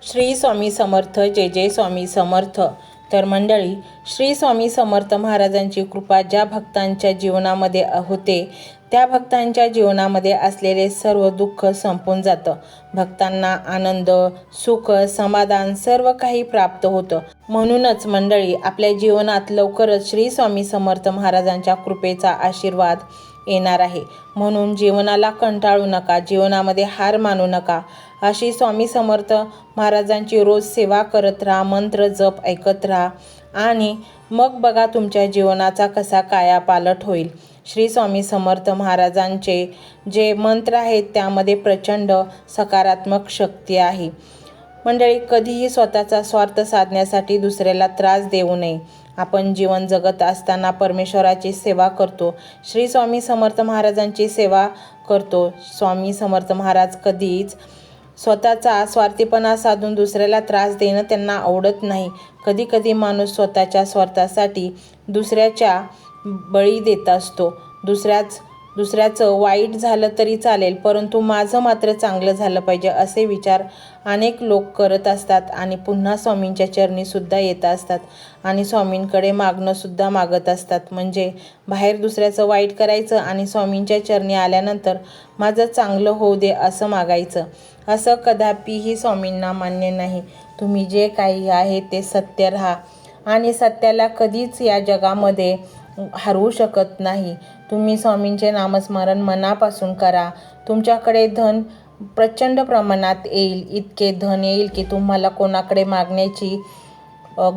श्री स्वामी समर्थ. जय जय स्वामी समर्थ. तर मंडळी, श्री स्वामी समर्थ महाराजांची कृपा ज्या भक्तांच्या जीवनामध्ये होते त्या भक्तांच्या जीवनामध्ये असलेले सर्व दुःख संपून जातं. भक्तांना आनंद, सुख, समाधान सर्व काही प्राप्त होतं. म्हणूनच मंडळी, आपल्या जीवनात लवकरच श्री स्वामी समर्थ महाराजांच्या कृपेचा आशीर्वाद येणार आहे. म्हणून जीवनाला कंटाळू नका, जीवनामध्ये हार मानू नका. अशी स्वामी समर्थ महाराजांची रोज सेवा करत राहा, मंत्र जप ऐकत राहा आणि मग बघा तुमच्या जीवनाचा कसा कायापालट होईल. श्री स्वामी समर्थ महाराजांचे जे मंत्र आहेत त्यामध्ये प्रचंड सकारात्मक शक्ती आहे. मंडळी, कधीही स्वतःचा स्वार्थ साधण्यासाठी दुसऱ्याला त्रास देऊ नये. आपण जीवन जगत असताना परमेश्वराची सेवा करतो, श्री स्वामी समर्थ महाराजांची सेवा करतो. स्वामी समर्थ महाराज कधीच स्वतःचा स्वार्थीपणा साधून दुसऱ्याला त्रास देणं त्यांना आवडत नाही. कधी कधी माणूस स्वतःच्या स्वार्थासाठी दुसऱ्याच्या बळी देत असतो. दुसऱ्याचं वाईट झालं तरी चालेल, परंतु माझं मात्र चांगलं झालं पाहिजे असे विचार अनेक लोक करत असतात आणि पुन्हा स्वामींच्या चरणीसुद्धा येत असतात आणि स्वामींकडे मागणंसुद्धा मागत असतात. म्हणजे बाहेर दुसऱ्याचं वाईट करायचं आणि स्वामींच्या चरणी आल्यानंतर माझं चांगलं होऊ दे असं मागायचं. असं कदापिही स्वामींना मान्य नाही. तुम्ही जे काही आहे ते सत्य राहा आणि सत्याला कधीच या जगामध्ये हरवू शकत नाही. तुम्ही स्वामींचे नामस्मरण मनापासून करा. तुमच्याकडे धन प्रचंड प्रमाणात येईल. इतके धन येईल की तुम्हाला कोणाकडे मागण्याची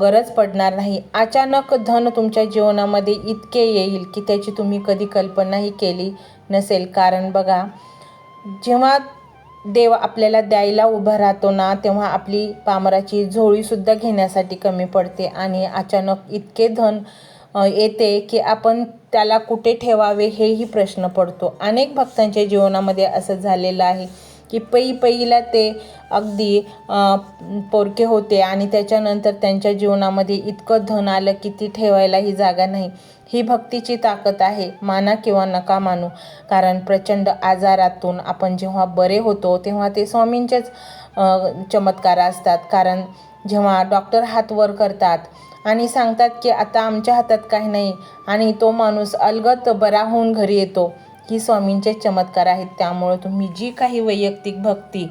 गरज पडणार नाही. अचानक धन तुमच्या जीवनामध्ये इतके येईल की त्याची तुम्ही कधी कल्पनाही केली नसेल. कारण बघा, जेव्हा देव आपल्याला द्यायला उभा राहतो ना, तेव्हा आपली पामराची झोळीसुद्धा घेण्यासाठी कमी पडते आणि अचानक इतके धन येते की आपण त्याला कुठे ठेवावे हेही प्रश्न पडतो. अनेक भक्तांच्या जीवनामध्ये असं झालेलं आहे की पैला ते अगदी पोरके होते आणि त्याच्यानंतर त्यांच्या जीवनामध्ये इतकं धन आलं की ती ठेवायलाही जागा नाही. ही भक्तीची ताकद आहे. माना किंवा नका मानू, कारण प्रचंड आजारातून आपण जेव्हा बरे होतो तेव्हा ते स्वामींचेच चमत्कार असतात. कारण जेव्हा डॉक्टर हात वर करतात आणि सांगतात की आता आमच्या हातात काही नाही आणि तो माणूस अलगद बरा होऊन घरी येतो, ही स्वामींचे चमत्कार आहेत. त्यामुळे तुम्ही जी काही वैयक्तिक भक्ती,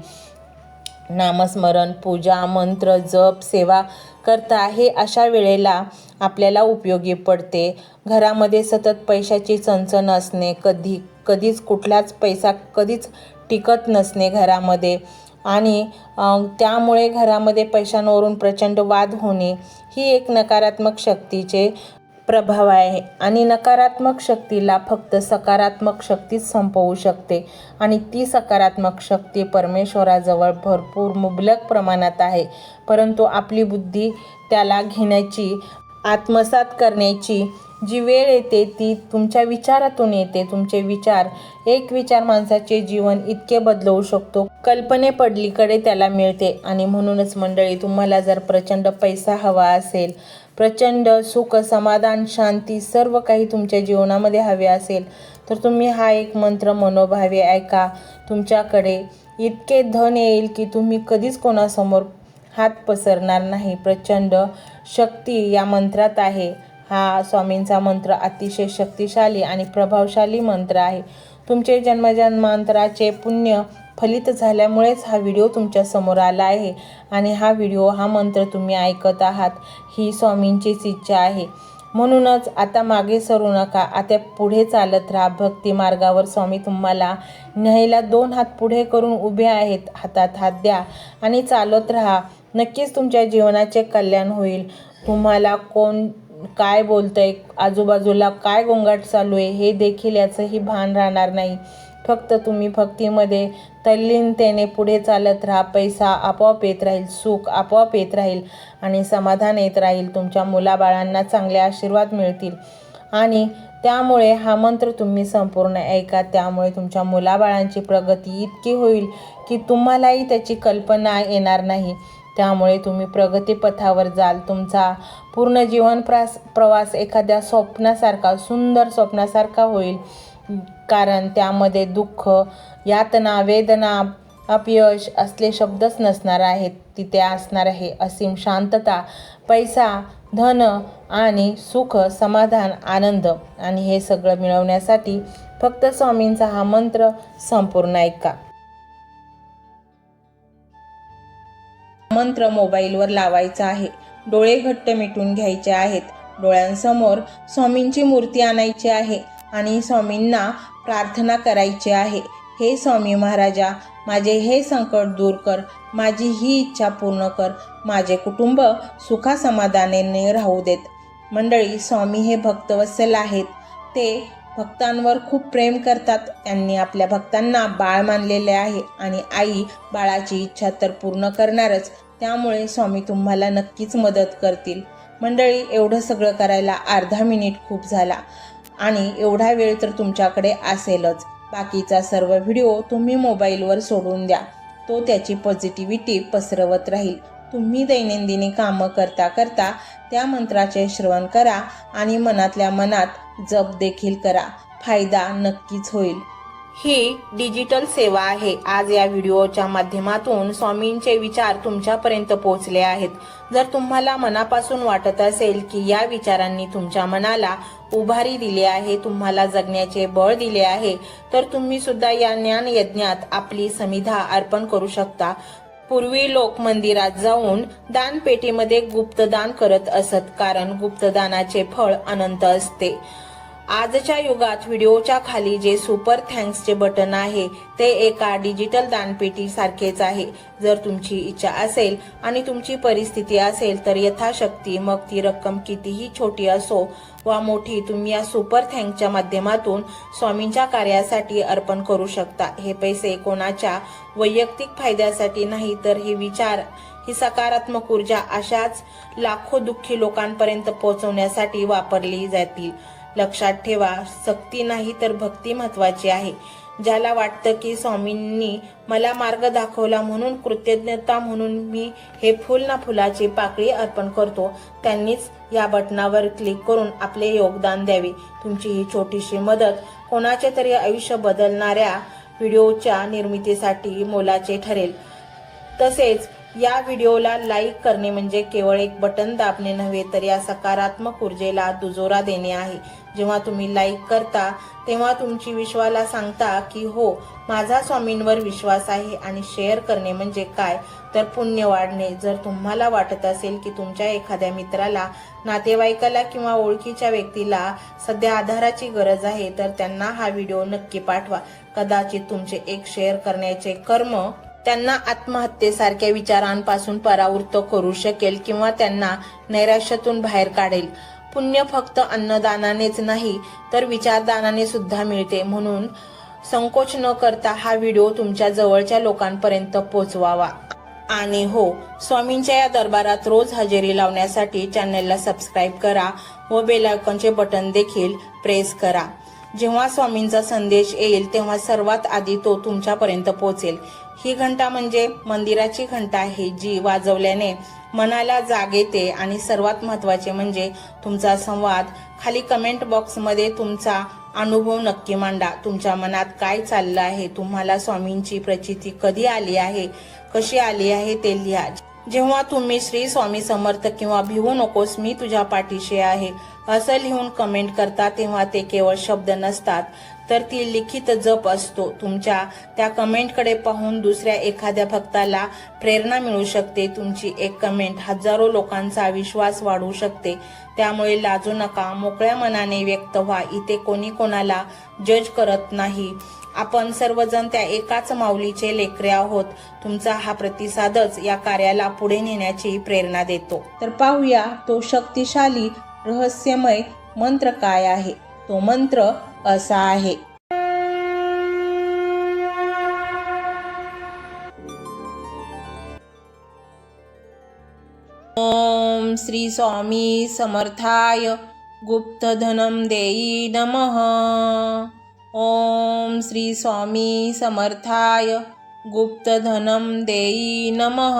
नामस्मरण, पूजा, मंत्र, जप, सेवा करता हे अशा वेळेला आपल्याला उपयोगी पडते. घरामध्ये सतत पैशाची चणचण असणे, कधीच कुठलाच पैसा कधीच टिकत नसणे घरामध्ये आणि त्यामुळे घरामध्ये पैशांवरून प्रचंड वाद होणे, ही एक नकारात्मक शक्तीचे प्रभाव आहे आणि नकारात्मक शक्तीला फक्त सकारात्मक शक्तीच संपवू शकते आणि ती सकारात्मक शक्ती परमेश्वराजवळ भरपूर मुबलक प्रमाणात आहे. परंतु आपली बुद्धी त्याला घेण्याची, आत्मसात करण्याची जी वेळ येते ती तुमच्या विचारातून येते. तुमचे विचार, एक विचार माणसाचे जीवन इतके बदलवू शकतो, कल्पनेपलीकडे त्याला मिळते. आणि म्हणूनच मंडळी, तुम्हाला जर प्रचंड पैसा हवा असेल, प्रचंड सुख, समाधान, शांती सर्व काही तुमच्या जीवनामध्ये हवे असेल तर तुम्ही हा एक मंत्र मनोभावे ऐका. तुमच्याकडे इतके धन येईल की तुम्ही कधीच कोणासमोर हात पसरणार नाही. प्रचंड शक्ती या मंत्रात आहे. हा स्वामींचा मंत्र अतिशय शक्तिशाली आणि प्रभावशाली मंत्र आहे. तुमचे जन्मजन्मांतराचे पुण्य फलित झाल्यामुळेच हा व्हिडिओ तुमच्या समोर आला आहे आणि हा मंत्र तुम्ही ऐकत आहात. ही स्वामींचीच इच्छा आहे. म्हणूनच आता मागे सरू नका, आता पुढे चालत राहा. भक्ती मार्गावर स्वामी तुम्हाला न्यायला 2 हात पुढे करून उभे आहेत. हातात हात द्या आणि चालत राहा. नक्कीच तुमच्या जीवनाचे कल्याण होईल. तुम्हाला कोण काय बोलतंय, आजूबाजूला काय गोंगाट चालू आहे हे देखील याचंही भान राहणार नाही. फक्त तुम्ही भक्तीमध्ये तल्लीनतेने पुढे चालत राहा. पैसा आपोआप येत राहील, सुख आपोआप येत राहील आणि समाधान येत राहील. तुमच्या मुलाबाळांना चांगले आशीर्वाद मिळतील आणि त्यामुळे हा मंत्र तुम्ही संपूर्ण ऐका. त्यामुळे तुमच्या मुलाबाळांची प्रगती इतकी होईल की तुम्हालाही त्याची कल्पना येणार नाही. त्यामुळे तुम्ही प्रगतीपथावर जाल. तुमचा पूर्ण जीवन प्रवास एखाद्या स्वप्नासारखा, सुंदर स्वप्नासारखा होईल. कारण त्यामध्ये दुःख, यातना, वेदना अपयश असले शब्दच नसणार आहेत. तिथे असणार आहे असीम शांतता, पैसा, धन आणि सुख, समाधान, आनंद. आणि हे सगळं मिळवण्यासाठी फक्त स्वामींचा हा मंत्र संपूर्ण ऐका. मंत्र मोबाईलवर लावायचा आहे. डोळे घट्ट मिटून घ्यायचे आहेत. डोळ्यांसमोर स्वामींची मूर्ती आणायची आहे आणि स्वामींना प्रार्थना करायची आहे. हे स्वामी महाराजा, माझे हे संकट दूर कर, माझी ही इच्छा पूर्ण कर, माझे कुटुंब सुखासमाधानाने राहू देत. मंडळी, स्वामी हे भक्तवत्सल आहेत. ते भक्तांवर खूप प्रेम करतात. त्यांनी आपल्या भक्तांना बाळ मानलेले आहे आणि आई बाळाची इच्छा तर पूर्ण करणारच. त्यामुळे स्वामी तुम्हाला नक्कीच मदत करतील. मंडळी, एवढं सगळं करायला अर्धा मिनिट खूप झाला आणि एवढा वेळ तर तुमच्याकडे असेलच. बाकीचा सर्व व्हिडिओ तुम्ही मोबाईलवर सोडून द्या. तो त्याची पॉझिटिव्हिटी पसरवत राहील. तुम्ही दैनंदिनी कामं करता करता त्या मंत्राचे श्रवण करा आणि मनातल्या मनात जप देखील करा. फायदा नक्कीच होईल. ही डिजिटल सेवा आहे. आज या व्हिडिओच्या माध्यमातून स्वामींचे विचार तुमच्यापर्यंत पोहोचले आहेत. जर तुम्हाला मनापासून वाटत असेल की या विचारांनी तुमच्या मनाला उभारी दिली आहे, तुम्हाला जगण्याचे बळ दिले आहे, तर तुम्ही सुद्धा या ज्ञान यज्ञात आपली समिधा अर्पण करू शकता. पूर्वी लोक मंदिरात जाऊन दानपेटीमध्ये गुप्तदान करत असत, कारण गुप्तदानाचे फळ अनंत असते. आजच्या युगात व्हिडिओच्या खाली जे सुपर थँक्सचे बटन आहे ते एका डिजिटल दानपेटी सारखेच आहे. जर तुमची इच्छा असेल आणि तुमची परिस्थिती असेल तर यथाशक्ती, मग ती रक्कम कितीही छोटी असो वा मोठी, तुम्ही या सुपर थँक्सच्या माध्यमातून स्वामींच्या कार्यासाठी अर्पण करू शकता. हे पैसे कोणाच्या वैयक्तिक फायद्यासाठी नाही, तर हे विचार, ही सकारात्मक ऊर्जा अशाच लाखो दुःखी लोकांपर्यंत पोहोचवण्यासाठी वापरली जातील. लक्षात ठेवा, सक्ती नाही तर भक्ती महत्वाची आहे. ज्याला वाटतं की स्वामींनी मला मार्ग दाखवला म्हणून कृतज्ञता म्हणून मी हे फुल ना फुलाची पाकळी अर्पण करतो, त्यांनीच या बटनावर क्लिक करून आपले योगदान द्यावे. तुमची ही छोटीशी मदत कोणाचे तरी आयुष्य बदलणाऱ्या व्हिडिओच्या निर्मितीसाठी मोलाचे ठरेल. तसेच या व्हिडिओला लाईक करणे म्हणजे केवळ एक बटन दाबणे नव्हे, तर या सकारात्मक ऊर्जेला दुजोरा देणे आहे. जेव्हा तुम्ही लाईक करता तेव्हा तुमची विश्वाला सांगता की हो, माझा स्वामींवर विश्वास आहे. आणि शेअर करणे म्हणजे काय, तर पुण्य वाढणे. जर तुम्हाला वाटत असेल की तुमच्या एखाद्या मित्राला, नातेवाईकाला किंवा ओळखीच्या व्यक्तीला सध्या आधाराची गरज आहे, तर त्यांना हा व्हिडिओ नक्की पाठवा. कदाचित तुमचे एक शेअर करण्याचे कर्म त्यांना आत्महत्येसारख्या विचारांपासून परावृत्त करू शकेल किंवा त्यांना नैराश्यातून बाहेर काढेल. पुण्य फक्त अन्नदानानेच नाही तर विचारदानाने सुद्धा मिळते. म्हणून संकोच न करता हा व्हिडिओ तुमच्या जवळच्या लोकांपर्यंत पोहोचवावा. आणि हो, स्वामींच्या या दरबारात रोज हजेरी लावण्यासाठी चॅनलला सबस्क्राईब करा व बेल आयकॉनचे बटन देखील प्रेस करा. जेव्हा स्वामींचा संदेश येईल तेव्हा सर्वात आधी तो तुमच्यापर्यंत पोहोचेल. ही घंटा म्हणजे मंदिराची घंटा आहे, जी वाजवल्याने मनाला जाग येते. आणि सर्वात महत्त्वाचे म्हणजे तुमचा संवाद. खाली कमेंट बॉक्समध्ये तुमचा अनुभव नक्की मांडा. तुमच्या मनात काय चाललं आहे, तुम्हाला स्वामींची प्रचिती कधी आली आहे, कशी आली आहे ते लिहा. जेव्हा तुम्ही श्री स्वामी समर्थ किंवा भिवू नकोस मी तुझ्या पाठीशी आहे असं लिहून कमेंट करता, तेव्हा ते केवळ शब्द नसतात, तर ती लिखित जप असतो. तुमच्या त्या कमेंटकडे पाहून दुसऱ्या एखाद्या भक्ताला प्रेरणा मिळू शकते. तुमची एक कमेंट हजारो लोकांचा विश्वास वाढवू शकते. त्यामुळे लाजू नका, मोकळ्या मनाने व्यक्त व्हा. इथे कोणी कोणाला जज करत नाही. आपण सर्वजण त्या एकाच माऊलीचे लेकरे आहोत. तुमचा हा प्रतिसादच या कार्याला पुढे नेण्याची प्रेरणा देतो. तर पाहूया तो शक्तिशाली रहस्यमय मंत्र काय आहे. तो मंत्र असा आहे. ओम श्री स्वामी समर्थाय गुप्तधनम देई नमः. ओम श्री स्वामी समर्थाय गुप्तधनम देई नमः.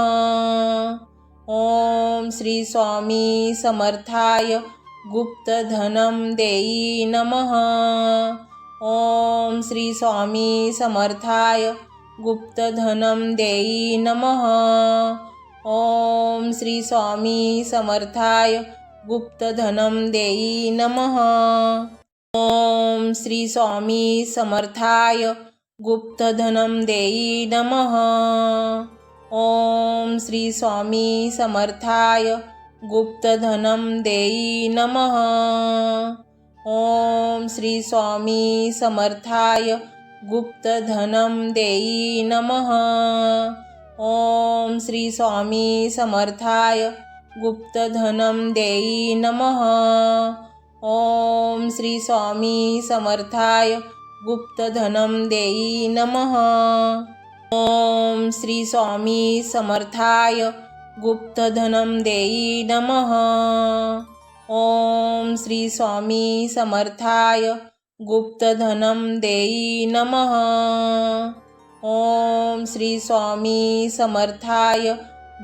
ओम श्री स्वामी समर्थाय गुप्तधनम देई नमः. ओम श्री स्वामी समर्थाय गुप्तधनं देई नमः। ओम श्री स्वामी समर्थाय गुप्तधनं देई नमः। ओम श्री स्वामी समर्थाय गुप्तधनं देई नमः। ओम श्री स्वामी समर्थाय गुप्तधनं देई नमः। ओम श्री स्वामी समर्थाय गुप्तधनं देई नमः। ओम श्री स्वामी समर्थाय गुप्तधनं देई नमः। ओम श्री स्वामी समर्थाय गुप्तधनं देई नमः। ओम श्री स्वामी समर्थाय गुप्तधनं देई नमः। ओम श्री स्वामी समर्थाय गुप्तधनं देई नमः। ओम श्री स्वामी समर्थाय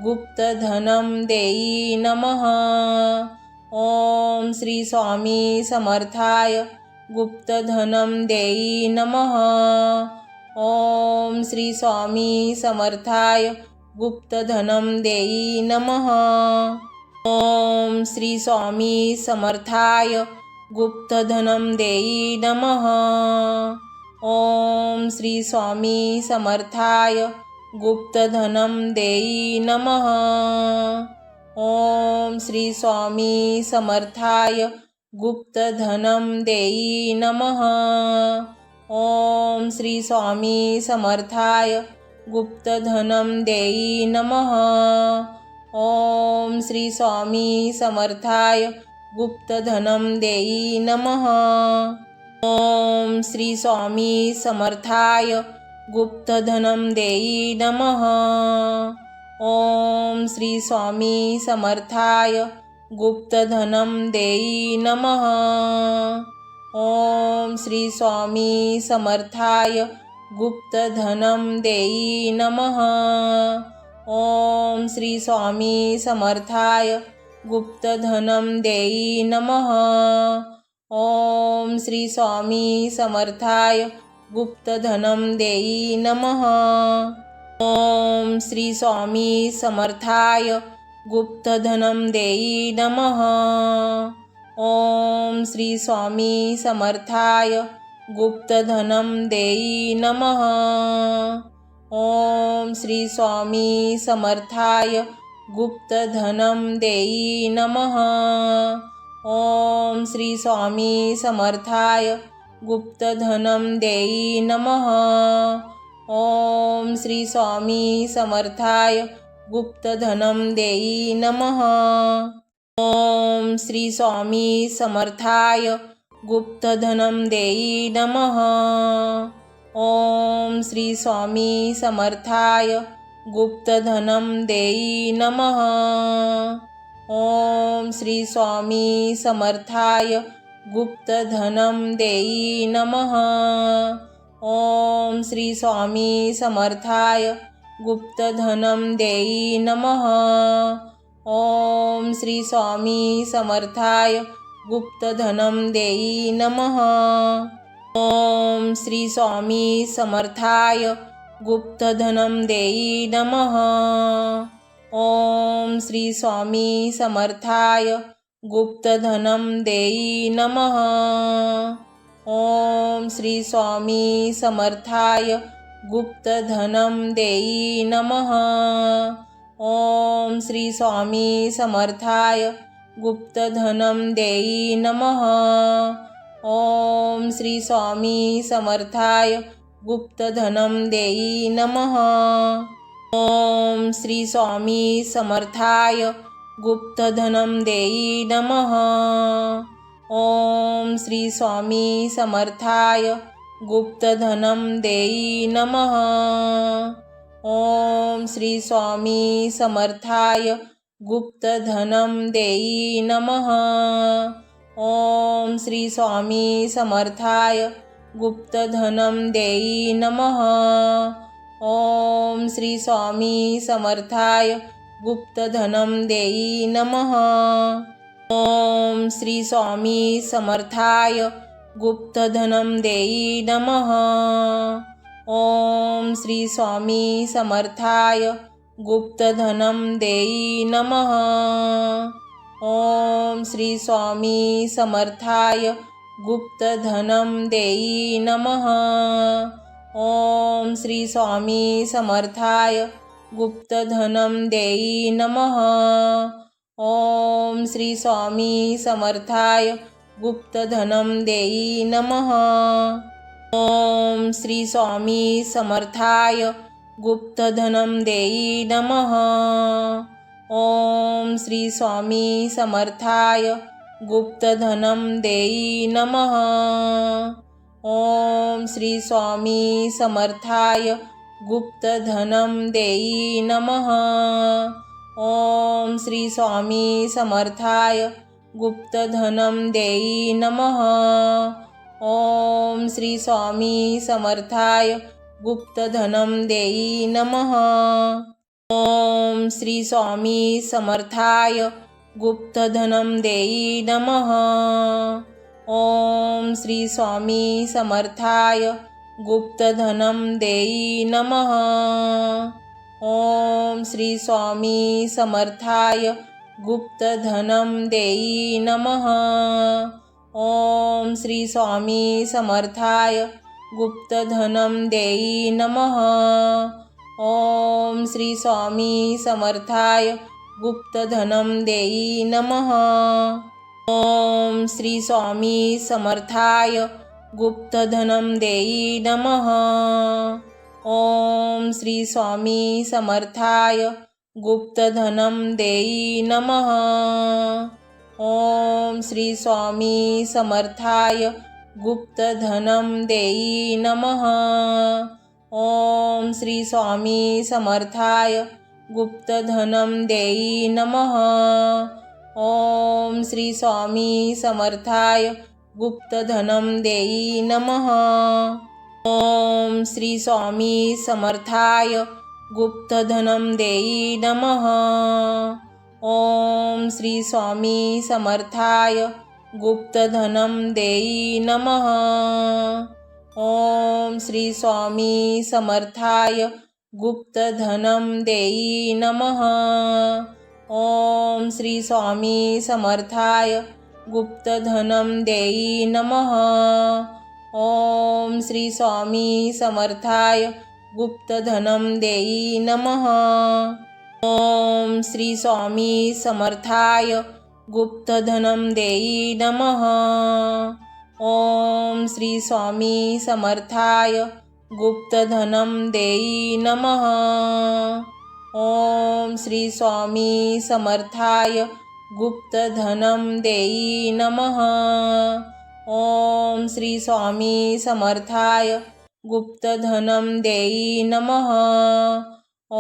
गुप्तधनं देई नमः। ओम श्री स्वामी समर्थाय गुप्तधनं देई नमः। ओम श्री स्वामी समर्थाय गुप्तधनं देई नमः। ओम श्री स्वामी समर्थाय गुप्तधनं देई नमः। ओम श्री स्वामी समर्थाय गुप्तधनं देई नमः। ओम श्री स्वामी समर्थाय गुप्तधनं देई नमः। ओम श्री स्वामी समर्थाय गुप्तधनं देई नमः। ओम श्री स्वामी समर्थाय गुप्तधनं देई नमः। ओम श्री स्वामी समर्थाय गुप्तधनं देई नमः। ओम श्री स्वामी समर्थाय गुप्तधनं देई नमः। ओम श्री स्वामी समर्थाय गुप्तधनं देई नमः। ओम श्री स्वामी समर्थाय गुप्तधनं देई नमः। ओम श्री स्वामी समर्थाय गुप्तधनं देई नमः। ओम श्री स्वामी समर्थाय गुप्तधनं देई नमः। ओम श्री स्वामी समर्थाय गुप्तधनं देई नमः। ओम श्री स्वामी समर्थाय गुप्तधनं देई नमः। ओम श्री स्वामी समर्थाय गुप्तधनं देई नमः। ओम श्री स्वामी समर्थाय गुप्तधनं देई नमः। ओम श्री स्वामी समर्थाय गुप्तधनं देई नमः। ओम श्री स्वामी समर्थाय गुप्तधनं देई नमः। ओम श्री स्वामी समर्थाय गुप्तधनं देई नमः। ओम श्री स्वामी समर्थाय गुप्तधनं देई नमः। ओम श्री स्वामी समर्थाय गुप्तधनं देई नमः। ओम श्री स्वामी समर्थाय गुप्तधनं देई नमः। ओम श्री स्वामी समर्थाय गुप्तधनं देई नमः। ओम श्री स्वामी समर्थाय गुप्तधनं देई नमः। ओम श्री स्वामी समर्थाय गुप्तधनं देई नमः। ओम श्री स्वामी समर्थाय गुप्तधनं देई नमः। ओम श्री स्वामी समर्थाय गुप्तधनं देई नमः। ओम श्री स्वामी समर्थाय गुप्तधनं देई नमः। ओम श्री स्वामी समर्थाय गुप्तधनं देई नमः। ओम श्री स्वामी समर्थाय गुप्तधनं देई नमः। ओम श्री स्वामी समर्थाय गुप्तधनं देई नमः। ओम श्री स्वामी समर्थाय गुप्तधनं देई नमः। ओम श्री स्वामी समर्थाय गुप्तधनं देई नमः। ओम श्री स्वामी समर्थाय गुप्तधनं देई नमः। ओम श्री स्वामी समर्थाय गुप्तधनं देई नमः। ओम श्री स्वामी समर्थाय गुप्तधनं देई नमः। ओम श्री स्वामी समर्थाय गुप्तधनं देई नमः। ओम श्री स्वामी समर्थाय गुप्तधनं देई नमः। ओम श्री स्वामी समर्थाय गुप्तधनं देई नमः। ओम श्री स्वामी समर्थाय गुप्तधनं देई नमः। ओम श्री स्वामी समर्थाय गुप्तधनं देई नमः। ओम श्री स्वामी समर्थाय गुप्तधनं देई नमः। ओम श्री स्वामी समर्थाय गुप्तधनं देई नमः। ओम श्री स्वामी समर्थाय गुप्तधनं देई नमः। ओम श्री स्वामी समर्थाय गुप्तधनं देई नमः। ओम श्री स्वामी समर्थाय गुप्तधनं देई नमः। ओम श्री स्वामी समर्थाय गुप्तधनं देई नमः। ओम श्री स्वामी समर्थाय गुप्तधनं देई नमः। ओम श्री स्वामी समर्थाय गुप्तधनं देई नमः। ओम श्री स्वामी समर्थाय गुप्तधनं देई नमः। ओम श्री स्वामी समर्थाय गुप्तधनं देई नमः। ओम श्री स्वामी समर्थाय गुप्तधनं देई नमः। ओम श्री स्वामी समर्थाय गुप्तधनं देई नमः। ओम श्री स्वामी समर्थाय गुप्तधनं देई नमः। ओम श्री स्वामी समर्थाय गुप्तधनं देई नमः। ओम श्री स्वामी समर्थाय गुप्तधनं देई नमः। ओम श्री स्वामी समर्थाय गुप्तधनं देई नमः। ओम श्री स्वामी समर्थाय गुप्तधनं देई नमः। ओम श्री स्वामी समर्थाय गुप्तधनं देई नमः। ओम श्री स्वामी समर्थाय गुप्तधनं देई नमः।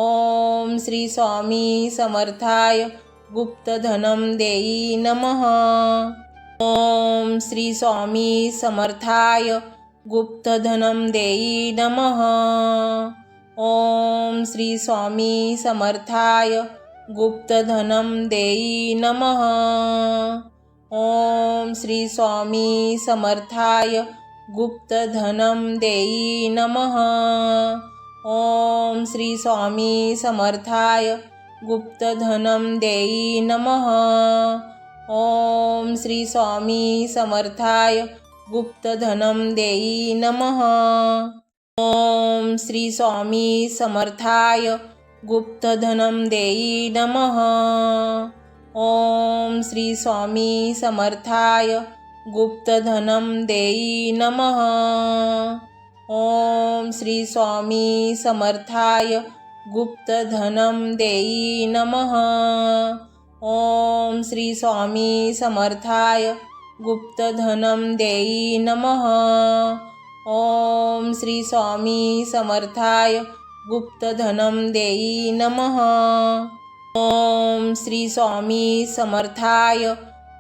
ओम श्री स्वामी समर्थाय गुप्तधनं देई नमः। ओम श्री स्वामी समर्थाय गुप्तधनं देई नमः। ओम श्री स्वामी समर्थाय गुप्तधनं देई नमः। ओम श्री स्वामी समर्थाय गुप्तधनं देई नमः। ओम श्री स्वामी समर्थाय गुप्तधनं देई नमः। ओम श्री स्वामी समर्थाय गुप्तधनं देई नमः। ओम श्री स्वामी समर्थाय गुप्तधनं देई नमः। ओम श्री स्वामी समर्थाय गुप्तधनं देई नमः। ओम श्री स्वामी समर्थाय गुप्तधनं देई नमः। ओम श्री स्वामी समर्थाय गुप्तधनं देई नमः। ओम श्री स्वामी समर्थाय गुप्तधनं देई नमः। ओम श्री स्वामी समर्थाय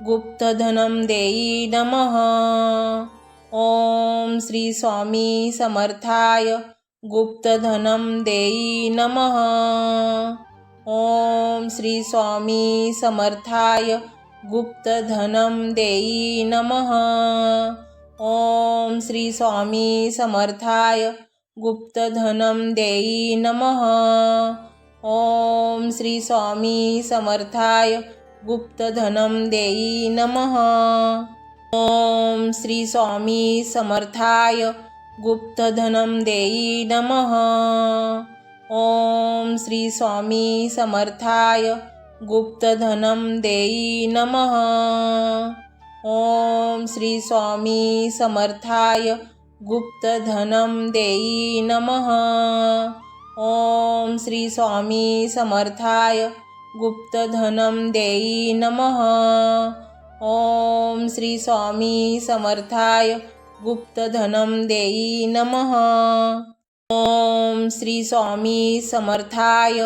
गुप्तधनं देई नमः। ओम श्री स्वामी समर्थाय गुप्तधनं देई नमः। ओम श्री स्वामी समर्थाय गुप्तधनं देई नमः। ओम श्री स्वामी समर्थाय गुप्तधनं देई नमः। ओम श्री स्वामी समर्थाय गुप्तधनं देई नमः। ओम श्री स्वामी समर्थाय गुप्तधनं देई नमः। ओम श्री स्वामी समर्थाय गुप्तधनं देई नमः। ओम श्री स्वामी समर्थाय गुप्तधनं देई नमः। ओम श्री स्वामी समर्थाय गुप्तधनं देई नमः। ओम श्री स्वामी समर्थाय गुप्तधनं देई नमः। ओम श्री स्वामी समर्थाय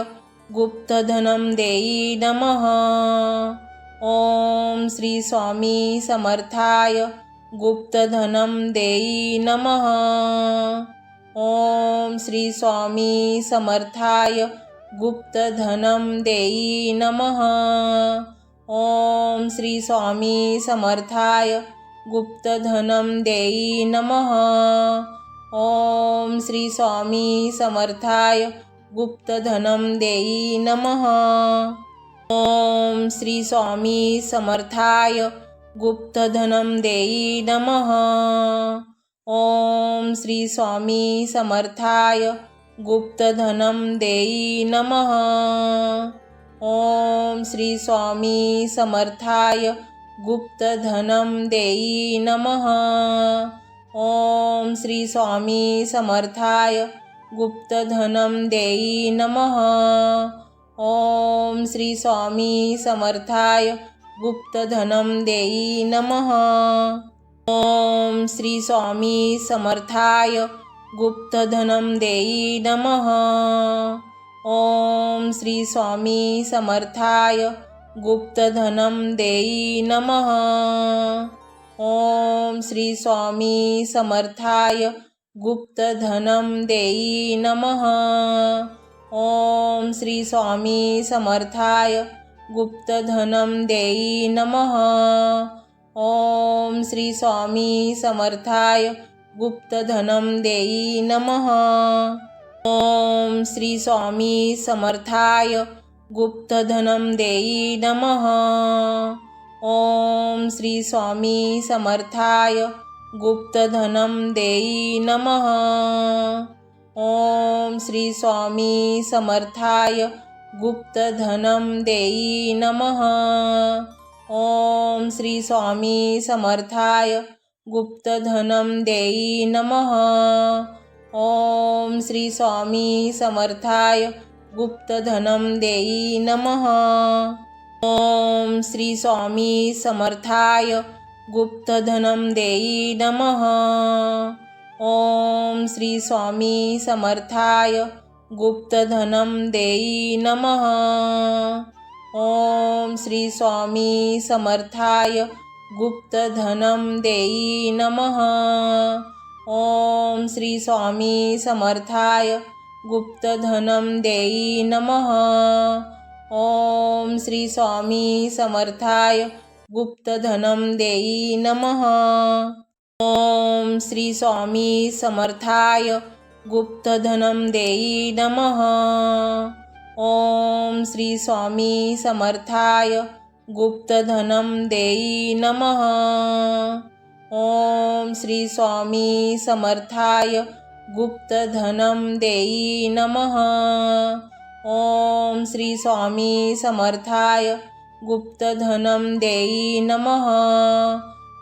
गुप्तधनं देई नमः। ओम श्री स्वामी समर्थाय गुप्तधनं देई नमः। ओम श्री स्वामी समर्थाय गुप्तधनं देई नमः। ओम श्री स्वामी समर्थाय गुप्तधनं देई नमः। ओम श्री स्वामी समर्थाय गुप्तधनं देई नमः। ओम श्री स्वामी समर्थाय गुप्तधनं देई नमः। ओम श्री स्वामी समर्थाय गुप्तधनं देई नमः। ओम श्री स्वामी समर्थाय गुप्तधनं देई नमः। ओम श्री स्वामी समर्थाय गुप्तधनं देई नमः। ओम श्री स्वामी समर्थाय गुप्तधनं देई नमः। ओम श्री स्वामी समर्थाय गुप्तधनं देई नमः। ओम श्री स्वामी समर्थाय गुप्तधनं देई नमः। ओम श्री स्वामी समर्थाय गुप्तधनं देई नमः। ओम श्री स्वामी समर्थाय गुप्तधनं देई नमः। ओम श्री स्वामी समर्थाय गुप्तधनं देई नमः। ओम श्री स्वामी समर्थाय गुप्तधनं देई नमः। ओम श्री स्वामी समर्थाय गुप्तधनं देई नमः। ओम श्री स्वामी समर्थाय गुप्तधनं देई नमः। ओम श्री स्वामी समर्थाय गुप्तधनं देई नमः। ओम श्री स्वामी समर्थाय गुप्तधनं देई नमः। ओम श्री स्वामी समर्थाय गुप्तधनं देई नमः। ओम श्री स्वामी समर्थाय गुप्तधनं देई नमः। ओम श्री स्वामी समर्थाय गुप्तधनं देई नमः। ओम श्री स्वामी समर्थाय गुप्तधनं देई नमः। ओम श्री स्वामी समर्थाय गुप्तधनं देई नमः। ओम श्री स्वामी समर्थाय गुप्तधनं देई नमः। ओम श्री स्वामी समर्थाय गुप्तधनं देई नमः। ओम श्री स्वामी समर्थाय गुप्तधनं देई नमः। ओम श्री स्वामी समर्थाय गुप्तधनं देई नमः।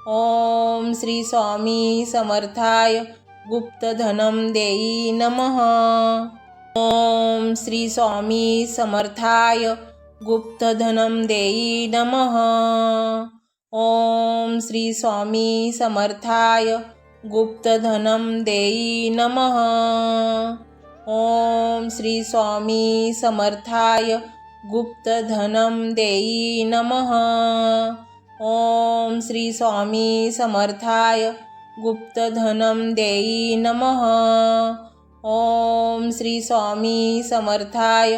ओम श्री स्वामी समर्थाय गुप्तधनं देई नमः। ओम श्री स्वामी समर्थाय गुप्तधनं देई नमः। ओम श्री स्वामी समर्थाय गुप्तधनं देई नमः। ओम श्री स्वामी समर्थाय गुप्तधनं देई नमः। ओम श्री स्वामी समर्थाय गुप्तधनं देई नमः। ओम श्री स्वामी समर्थाय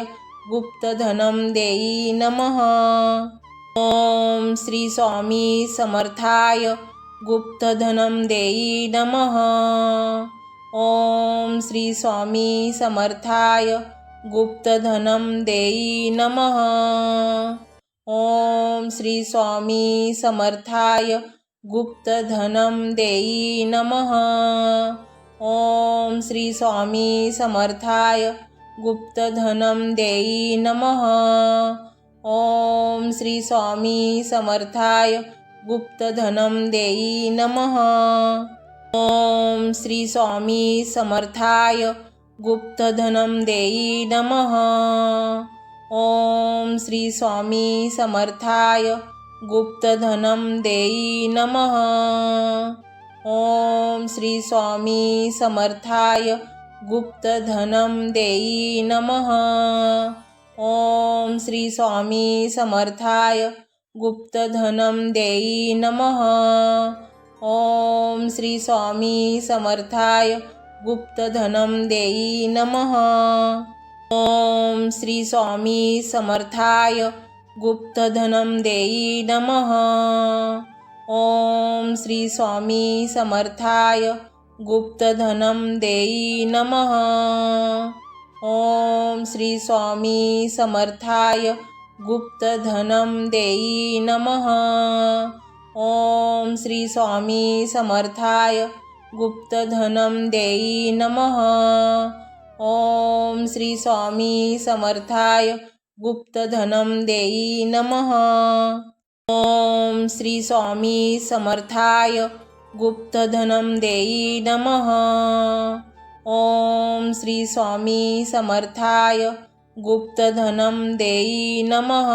गुप्तधनं देई नमः। ओम श्री स्वामी समर्थाय गुप्तधनं देई नमः। ओम श्री स्वामी समर्थाय गुप्तधनं देई नमः। ओम श्री स्वामी समर्थाय गुप्तधनं देई नमः। ओम श्री स्वामी समर्थाय गुप्तधनं देई नमः। ओम श्री स्वामी समर्थाय गुप्तधनं देई नमः। ओम श्री स्वामी समर्थाय गुप्तधनं देई नमः। ओम श्री स्वामी समर्थाय गुप्तधनं देई नमः। ओम श्री स्वामी समर्थाय गुप्तधनं देई नमः। ओम श्री स्वामी समर्थाय गुप्तधनं देई नमः। ओम श्री स्वामी समर्थाय गुप्तधनं देई नमः। ओम श्री स्वामी समर्थाय गुप्तधनं देई नमः। ओम श्री स्वामी समर्थाय गुप्तधनं देई नमः। ओम श्री स्वामी समर्थाय गुप्तधनं देई नमः। ओम श्री स्वामी समर्थाय गुप्तधनं देई नमः। ओम श्री स्वामी समर्थाय गुप्तधनं देई नमः। ओम श्री स्वामी समर्थाय गुप्तधनं देई नमः। ओम श्री स्वामी समर्थाय गुप्तधनं देई नमः।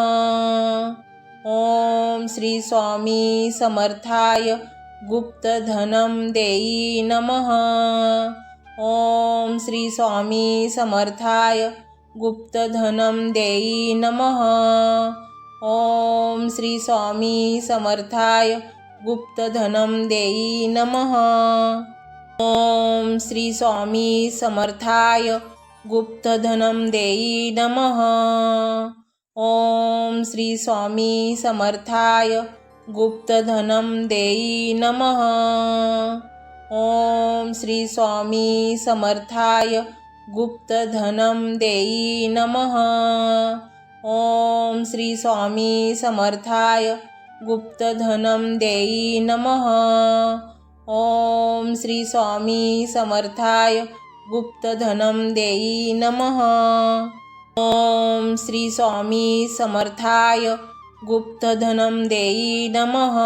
ओम श्री स्वामी समर्थाय गुप्तधनं देई नमः। ओम श्री स्वामी समर्थाय गुप्तधनं देई नमः। ओम श्री स्वामी समर्थाय गुप्तधनं देई नमः। ओम श्री स्वामी समर्थाय गुप्तधनं देई नमः। ओम श्री स्वामी समर्थाय गुप्तधनं देई नमः। ओम श्री स्वामी समर्थाय गुप्तधनं देई नमः। ओम श्री स्वामी समर्थाय गुप्तधनं देई नमः। ओम श्री स्वामी समर्थाय गुप्तधनं देई नमः। ओम श्री स्वामी समर्थाय गुप्तधनं देई नमः।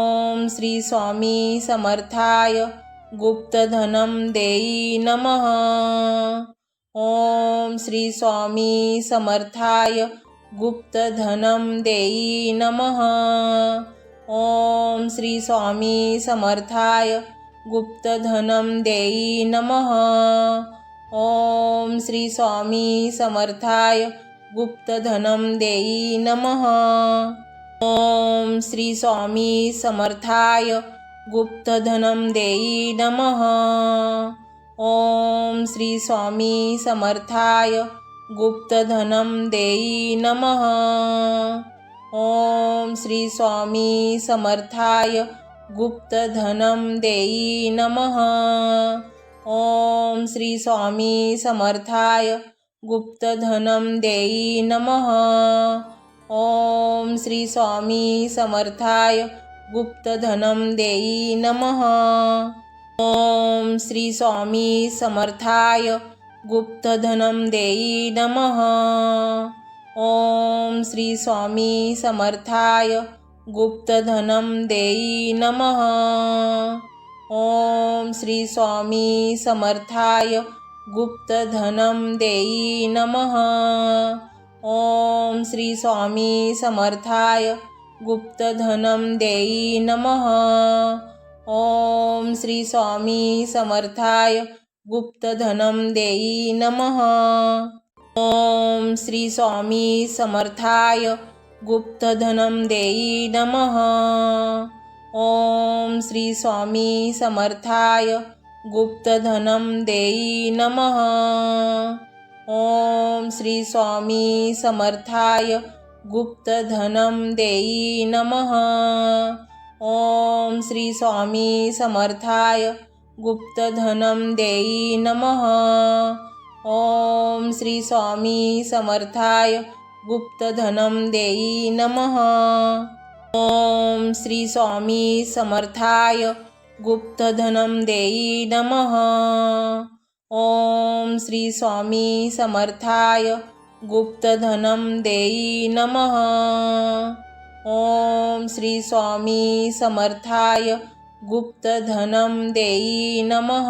ओम श्री स्वामी समर्थाय गुप्तधनं देई नमः। ओम श्री स्वामी समर्थाय गुप्तधनं देई नमः। ओम श्री स्वामी समर्थाय गुप्तधनं देई नमः। ओम श्री स्वामी समर्थाय गुप्तधनं देई नमः। ओम श्री स्वामी समर्थाय गुप्तधनं देई नमः। ओम श्री स्वामी समर्थाय गुप्तधनं देई नमः। ओम श्री स्वामी समर्थाय गुप्तधनं देई नमः। ओम श्री स्वामी समर्थाय गुप्तधनं देई नमः। ओम श्री स्वामी समर्थाय गुप्तधनं देई नमः। ओम श्री स्वामी समर्थाय गुप्तधनं देई नमः। ओम श्री स्वामी समर्थाय गुप्तधनं देई नमः। ओम श्री स्वामी समर्थाय गुप्तधनं देई नमः। ओम श्री स्वामी समर्थाय गुप्तधनं देई नमः। ओम श्री स्वामी समर्थाय गुप्तधनं देई नमः। ओम श्री स्वामी समर्थाय गुप्तधनं देई नमः। ओम श्री स्वामी समर्थाय गुप्तधनं देई नमः। ओम श्री स्वामी समर्थाय गुप्तधनं देई नमः। ओम श्री स्वामी समर्थाय गुप्तधनं देई नमः। ओम श्री स्वामी समर्थाय गुप्तधनं देई नमः। ओम श्री स्वामी समर्थाय गुप्तधनं देई नमः। ओम श्री स्वामी समर्थाय गुप्तधनं देई नमः। ओम श्री स्वामी समर्थाय गुप्तधनं देई नमः।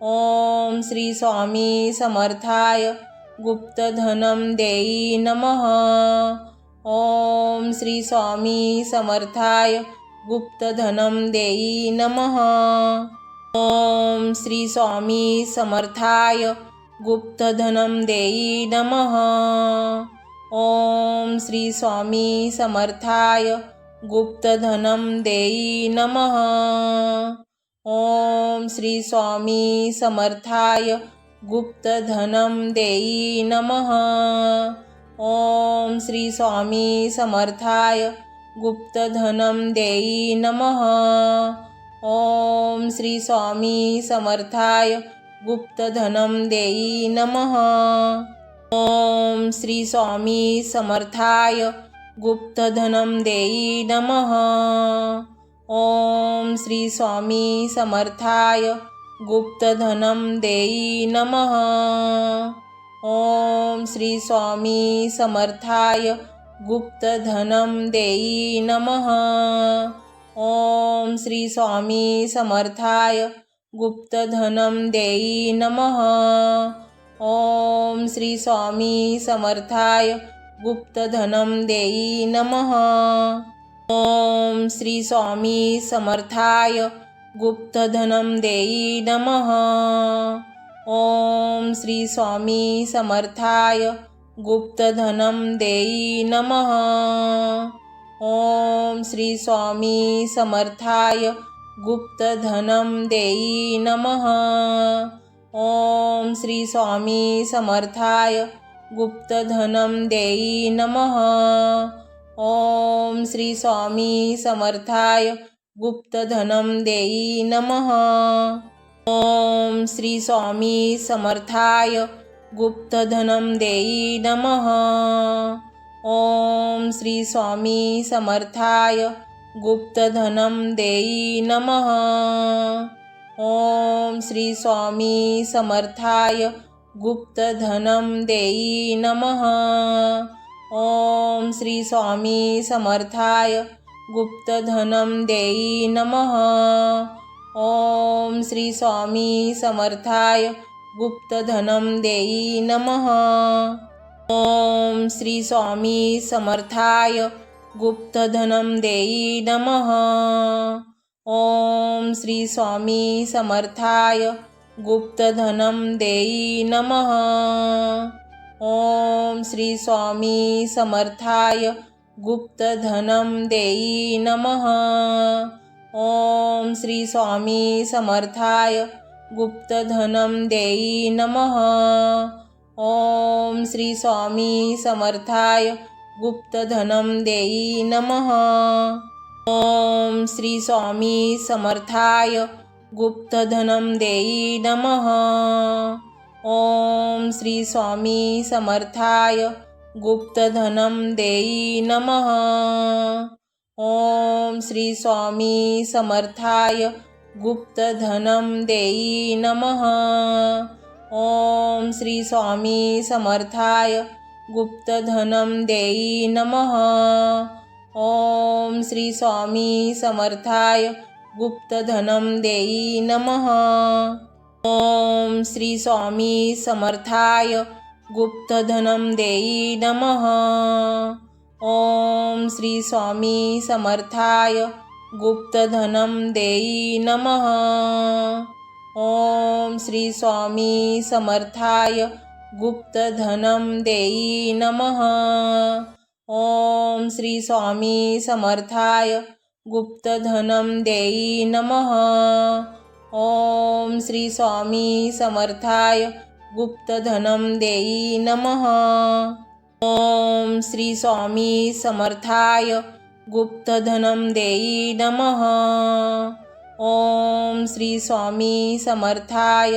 ओम श्री स्वामी समर्थाय गुप्तधनं देई नमः। ओम श्री स्वामी समर्थाय गुप्तधनं देई नमः। ओम श्री स्वामी समर्थाय गुप्तधनं देई नमः। ओम श्री स्वामी समर्थाय गुप्तधनं देई नमः। ओम श्री स्वामी समर्थाय गुप्तधनं देई नमः। ओम श्री स्वामी समर्थाय गुप्तधनं देई नमः। ओम श्री स्वामी समर्थाय गुप्तधनं देई नमः। ओम श्री स्वामी समर्थाय गुप्तधनं देई नमः। ओम श्री स्वामी समर्थाय गुप्तधनं देई नमः। ओम श्री स्वामी समर्थाय गुप्तधनं देई नमः। ओम श्री स्वामी समर्थाय गुप्तधनं देई नमः। ओम श्री स्वामी समर्थाय गुप्तधनं देई नमः। ओम श्री स्वामी समर्थाय गुप्तधनं देई नमः। ओम श्री स्वामी समर्थाय गुप्तधनं देई नमः। ओम श्री स्वामी समर्थाय गुप्तधनं देई नमः। ओम श्री स्वामी समर्थाय गुप्तधनं देई नमः। ओम श्री स्वामी समर्थाय गुप्तधनं देई नमः। ओम श्री स्वामी समर्थाय गुप्तधनं देई नमः। ओम श्री स्वामी समर्थाय गुप्तधनं देई नमः। ओम श्री स्वामी समर्थाय गुप्तधनं देई नमः। ओम श्री स्वामी समर्थाय गुप्तधनं देई नमः। ओम श्री स्वामी समर्थाय गुप्तधनं देई नमः। ओम श्री स्वामी समर्थाय गुप्तधनं देई नमः। ओम श्री स्वामी समर्थाय गुप्तधनं देई नमः। ओम श्री स्वामी समर्थाय गुप्तधनं देई नमः। ओम श्री स्वामी समर्थाय गुप्तधनं देई नमः। ओम श्री स्वामी समर्थाय गुप्तधनं देई नमः। ओम श्री स्वामी समर्थाय गुप्तधनं देई नमः। ओम श्री स्वामी समर्थाय गुप्तधनं देई नमः। ओम श्री स्वामी समर्थाय गुप्तधनं देई नमः। ओम श्री स्वामी समर्थाय गुप्तधनं देई नमः। ओम श्री स्वामी समर्थाय गुप्तधनं देई नमः। ओम श्री स्वामी समर्थाय गुप्तधनं देई नमः। ओम श्री स्वामी समर्थाय गुप्तधनं देई नमः। ओम श्री स्वामी समर्थाय गुप्तधनं देई नमः। ओम श्री स्वामी समर्थाय गुप्तधनं देई नमः। ओम श्री स्वामी समर्थाय गुप्तधनं देई नमः। ओम श्री स्वामी समर्थाय गुप्तधनं देई नमः। ओम श्री स्वामी समर्थाय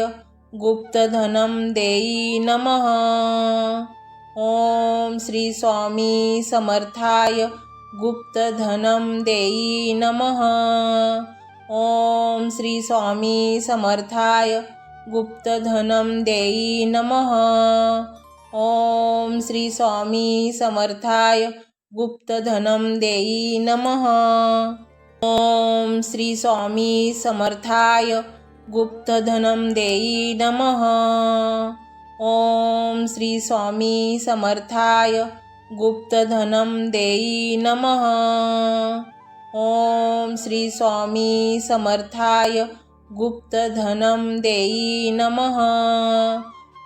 गुप्तधनं देई नमः। ओम श्री स्वामी समर्थाय गुप्तधनं देई नमः। ओम श्री स्वामी समर्थाय गुप्तधनं देई नमः। ओम श्री स्वामी समर्थाय गुप्तधनं देई नमः। ओम श्री स्वामी समर्थाय गुप्तधनं देई नमः। ओम श्री स्वामी समर्थाय गुप्तधनं देई नमः। ओम श्री स्वामी समर्थाय गुप्तधनं देई नमः।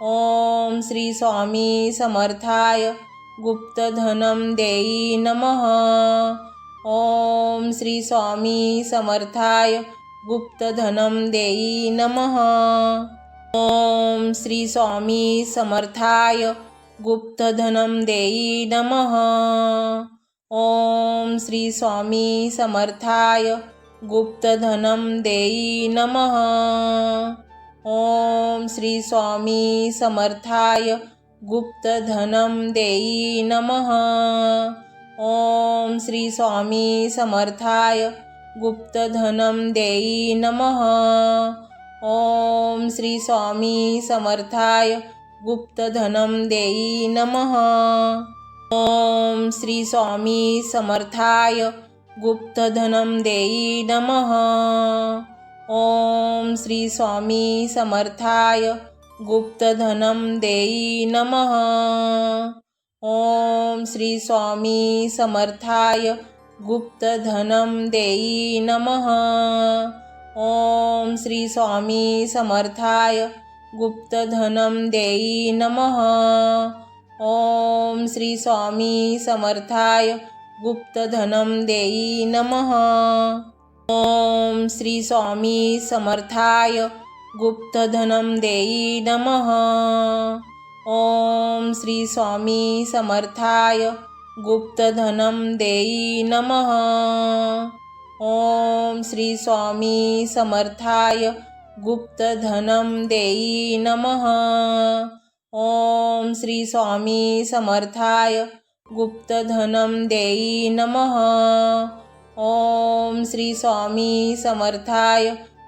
ओम श्री स्वामी समर्थाय गुप्तधनं देई नमः। ओम श्री स्वामी समर्थाय गुप्तधनं देई नमः। ओम श्री स्वामी समर्थाय गुप्तधनं देई नमः। ओम श्री स्वामी समर्थाय गुप्तधनं देई नमः। ओम श्री स्वामी समर्थाय गुप्तधनं देई नमः। ओम श्री स्वामी समर्थाय गुप्तधनं देई नमः। ओम श्री स्वामी समर्थाय गुप्तधनं देई नमः। ओम श्री स्वामी समर्थाय गुप्तधनं देई नमः। ओम श्री स्वामी समर्थाय गुप्तधनं देई नमः। ओम श्री स्वामी समर्थाय गुप्तधनं देई नमः। ओम श्री स्वामी समर्थाय गुप्तधनं देई नमः। ओम श्री स्वामी समर्थाय गुप्तधनं देई नमः। ओम श्री स्वामी समर्थाय गुप्तधनं देई नमः। ओम श्री स्वामी समर्थाय गुप्तधनं देई नमः। ओम श्री स्वामी समर्थाय गुप्तधनं देई नमः। ओम श्री स्वामी समर्थाय गुप्तधनं देई नमः। ओम श्री स्वामी समर्थाय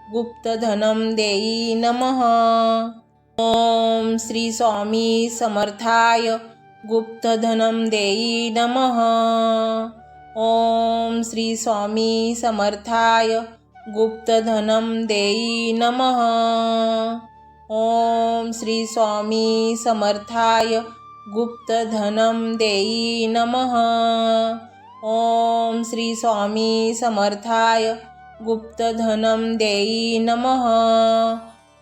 गुप्तधनं देई नमः। ओम श्री स्वामी समर्थाय गुप्तधनं देई नमः। ओम श्री स्वामी समर्थाय गुप्तधनं देई नमः। ओम श्री स्वामी समर्थाय गुप्तधनं देई नमः। ओम श्री स्वामी समर्थाय गुप्तधनं देई नमः।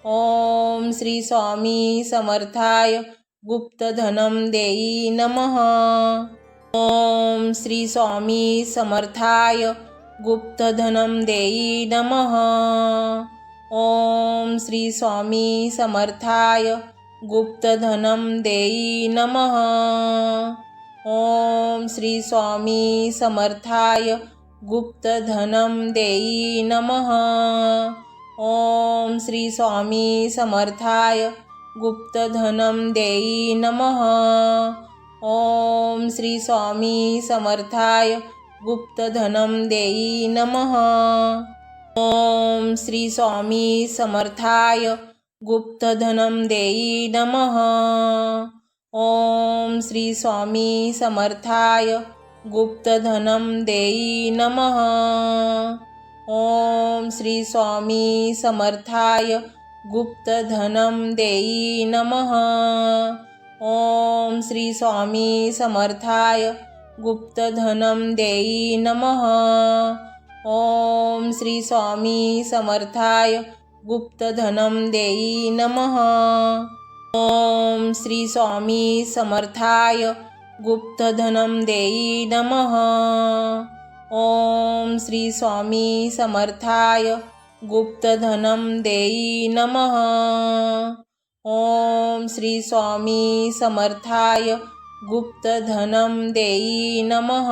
ओम श्री स्वामी समर्थाय गुप्तधनं देई नमः। ओम श्री स्वामी समर्थाय गुप्तधनं देई नमः। ओम श्री स्वामी समर्थाय गुप्तधनं देई नमः। ओम श्री स्वामी समर्थाय गुप्तधनं देई नमः। ओम श्री स्वामी समर्थाय गुप्तधनं देई नमः। ओम श्री स्वामी समर्थाय गुप्तधनं देई नमः। ओम श्री स्वामी समर्थाय गुप्तधनं देई नमः। ओम श्री स्वामी समर्थाय गुप्तधनं देई नमः। ओम श्री स्वामी समर्थाय गुप्तधनं देई नमः। ओम श्री स्वामी समर्थाय गुप्तधनं देई नमः। ओम श्री स्वामी समर्थाय गुप्तधनं देई नमः। ओम श्री स्वामी समर्थाय गुप्तधनं देई नमः। ओम श्री स्वामी समर्थाय गुप्तधनं देई नमः। ओम श्री स्वामी समर्थाय गुप्तधनं देई नमः।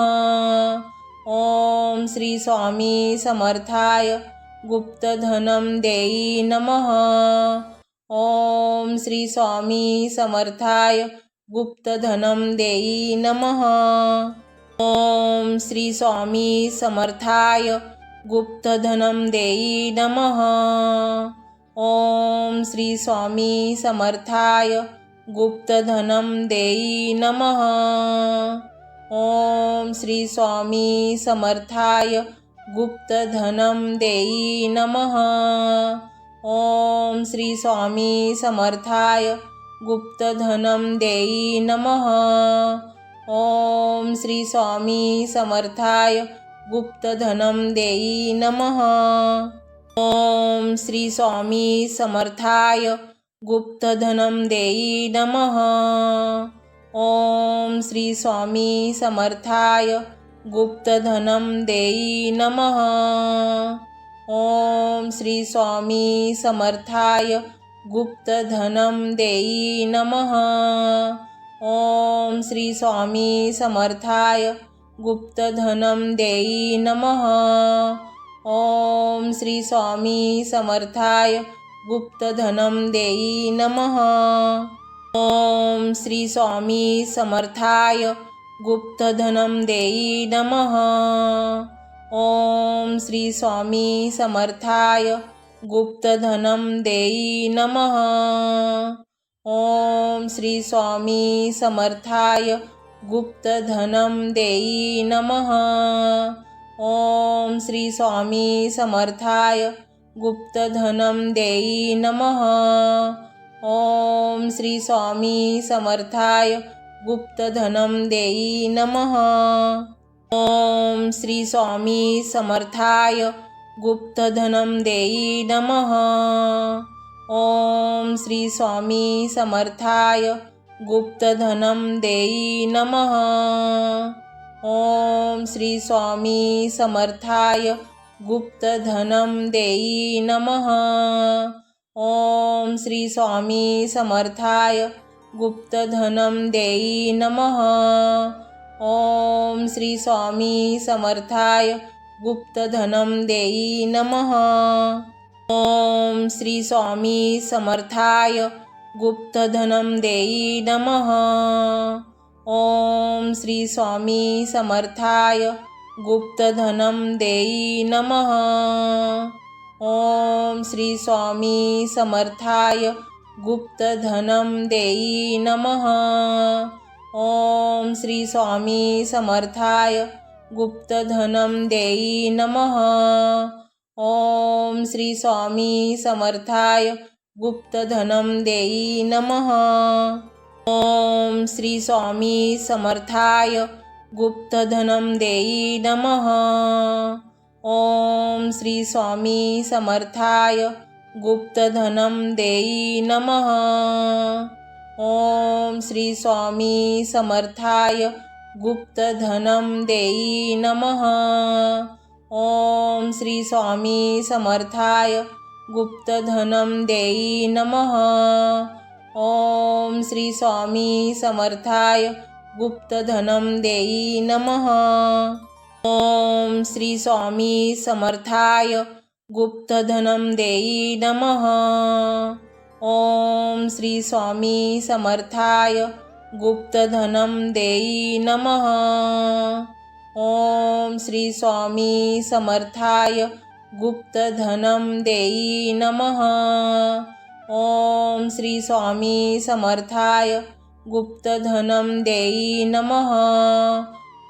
ओम श्री स्वामी समर्थाय गुप्तधनं देई नमः। ओम श्री स्वामी समर्थाय गुप्तधनं देई नमः। ओम श्री स्वामी समर्थाय गुप्तधनं देई नमः। ओम श्री स्वामी समर्थाय गुप्तधनं देई नमः। ओम श्री स्वामी समर्थाय गुप्तधनं देई नमः। ओम श्री स्वामी समर्थाय गुप्तधनं देई नमः। ओम श्री स्वामी समर्थाय गुप्तधनं देई नमः। ओम श्री स्वामी समर्थाय गुप्तधनं देई नमः। ओम श्री स्वामी समर्थाय गुप्तधनं देई नमः। ओम श्री स्वामी समर्थाय गुप्तधनं देई नमः। ओम श्री स्वामी समर्थाय गुप्तधनं देई नमः। ओम श्री स्वामी समर्थाय गुप्तधनं देई नमः। ओम श्री स्वामी समर्थाय गुप्तधनं देई नमः। ओम श्री स्वामी समर्थाय गुप्तधनं देई नमः। ओम श्री स्वामी समर्थाय गुप्तधनं देई नमः। ओम श्री स्वामी समर्थाय गुप्तधनं देई नमः। ओम श्री स्वामी समर्थाय गुप्तधनं देई नमः। ओम श्री स्वामी समर्थाय गुप्तधनं देई नमः। ओम श्री स्वामी समर्थाय गुप्तधनं देई नमः। ओम श्री स्वामी समर्थाय गुप्तधनं देई नमः। ओम श्री स्वामी समर्थाय गुप्तधनं देई नमः। ओम श्री स्वामी समर्थाय गुप्तधनं देई नमः। ओम श्री स्वामी समर्थाय गुप्तधनं देई नमः। ओम श्री स्वामी समर्थाय गुप्तधनं देई नमः। ओम श्री स्वामी समर्थाय गुप्तधनं देई नमः। ओम श्री स्वामी समर्थाय गुप्तधनं देई नमः। ओम श्री स्वामी समर्थाय गुप्तधनं देई नमः। ओम श्री स्वामी समर्थाय गुप्तधनं देई नमः। ओम श्री स्वामी समर्थाय गुप्तधनं देई नमः। ओम श्री स्वामी समर्थाय गुप्तधनं देई नमः। ओम श्री स्वामी समर्थाय गुप्तधनं देई नमः। ओम श्री स्वामी समर्थाय गुप्तधनं देई नमः। ओम श्री स्वामी समर्थाय गुप्तधनं देई नमः। ओम श्री स्वामी समर्थाय गुप्तधनं देई नमः। ओम श्री स्वामी समर्थाय गुप्तधनं देई नमः। ओम श्री स्वामी समर्थाय गुप्तधनं देई नमः।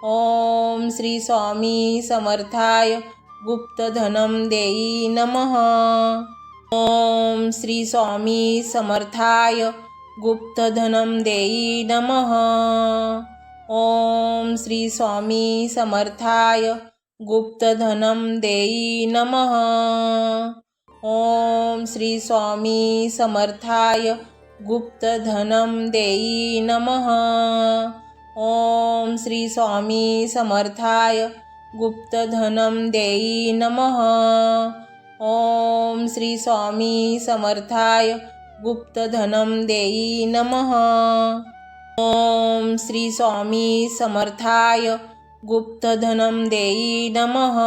ओम श्री स्वामी समर्थाय गुप्तधनं देई नमः। ओम श्री स्वामी समर्थाय गुप्तधनं देई नमः। ओम श्री स्वामी समर्थाय गुप्तधनं देई नमः। ओम श्री स्वामी समर्थाय गुप्तधनं देई नमः। ओम श्री स्वामी समर्थाय गुप्तधनं देई नमः। ओम श्री स्वामी समर्थाय गुप्तधनं देई नमः। ओम श्री स्वामी समर्थाय गुप्तधनं देई नमः।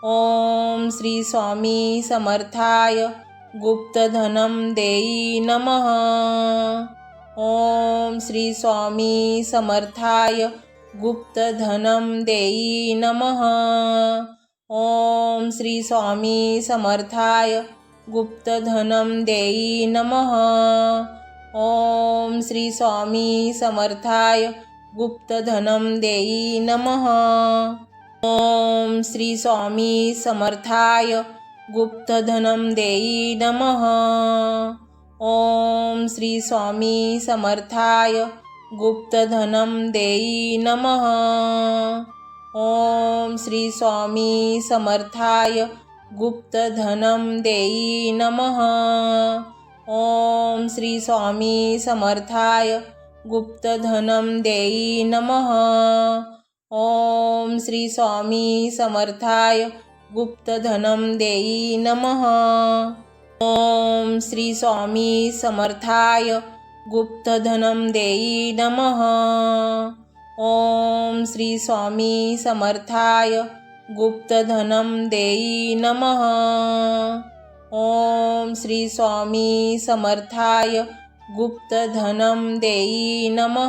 ओम श्री स्वामी समर्थाय गुप्तधनं देई नमः। ओम श्री स्वामी समर्थाय गुप्तधनं देई नमः। ओम श्री स्वामी समर्थाय गुप्तधनं देई नमः। ओम श्री स्वामी समर्थाय गुप्तधनं देई नमः। ओम श्री स्वामी समर्थाय गुप्तधनं देई नमः। ओम श्री स्वामी समर्थाय गुप्तधनं देई नमः। ओम श्री स्वामी समर्थाय गुप्तधनं देई नमः। ओम श्री स्वामी समर्थाय गुप्तधनं देई नमः। ओम श्री स्वामी समर्थाय गुप्तधनं देई नमः। ओम श्री स्वामी समर्थाय गुप्तधनं देई नमः। ओम श्री स्वामी समर्थाय गुप्तधनं देई नमः। ओम श्री स्वामी समर्थाय गुप्तधनं देई नमः।